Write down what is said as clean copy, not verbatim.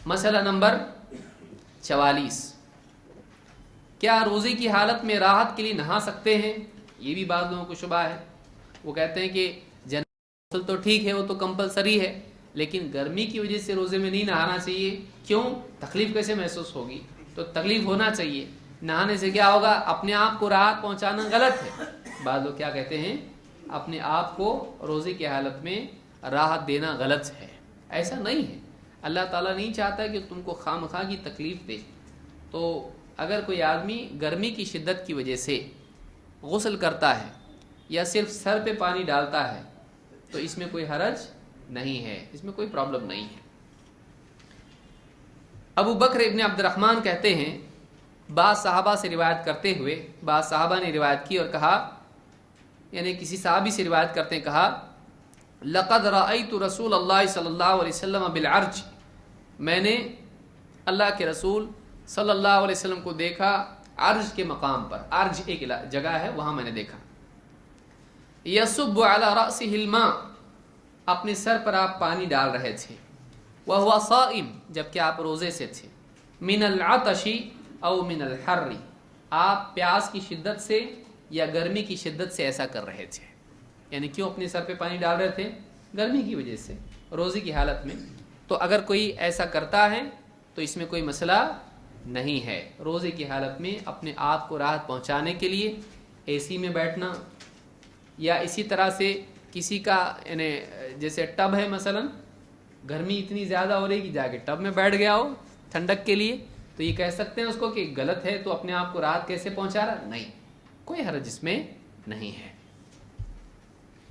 मसला नंबर 44, क्या रोज़े की हालत में राहत के लिए नहा सकते हैं? ये भी बाद लोगों को शुबा है। वो कहते हैं कि गुस्ल तो ठीक है, वो तो कंपलसरी है, लेकिन गर्मी की वजह से रोज़े में नहीं नहाना चाहिए। क्यों? तकलीफ कैसे महसूस होगी? तो तकलीफ होना चाहिए। नहाने से क्या होगा? अपने आप को राहत पहुंचाना गलत है। बाद लोग क्या कहते हैं? अपने आप को रोज़े की हालत में राहत देना गलत है। ऐसा नहीं है। अल्लाह ताला नहीं चाहता कि तुमको खामखा की तकलीफ दे। तो अगर कोई आदमी गर्मी की शिद्दत की वजह से गुस्ल करता है या सिर्फ सर पे पानी डालता है तो इसमें कोई हरज नहीं है, इसमें कोई प्रॉब्लम नहीं है। अबू बकर इब्न अब्दुर्रहमान कहते हैं, बाद सहाबा से रिवायत करते हुए, बाद सहाबा ने रिवायत की और कहा, यानी किसी सहाबी से रिवायत करते हैं, कहा लक़द रअयतु रसूलल्लाह सल्लल्लाहु अलैहि वसल्लम बिल अर्ज, मैंने अल्लाह के रसूल सल्लल्लाहु अलैहि वसल्लम को देखा अर्ज के मकाम पर। अर्ज एक जगह है, वहां मैंने देखा। यसुब्बु अला रअसिहिल मा, अपने सर पर आप पानी डाल रहे थे। वह हुआ साइम, जबकि आप रोजे से थे। मिनल अतशी औ मिनल हर्री, आप प्यास की शिद्दत से या गर्मी की शिद्दत से ऐसा कर रहे थे। यानी क्यों अपने सर पे पानी डाल रहे थे? गर्मी की वजह से, रोजे की हालत में। तो अगर कोई ऐसा करता है तो इसमें कोई मसला नहीं है। रोजे की हालत में अपने आप को राहत पहुंचाने के लिए एसी में बैठना, या इसी तरह से किसी का यानी जैसे टब है, मसलन गर्मी इतनी ज़्यादा हो रही कि जाके टब में बैठ गया हो ठंडक के लिए, तो ये कह सकते हैं उसको कि गलत है, तो अपने आप को राहत कैसे पहुंचा रहा? नहीं, कोई हरज इसमें नहीं है।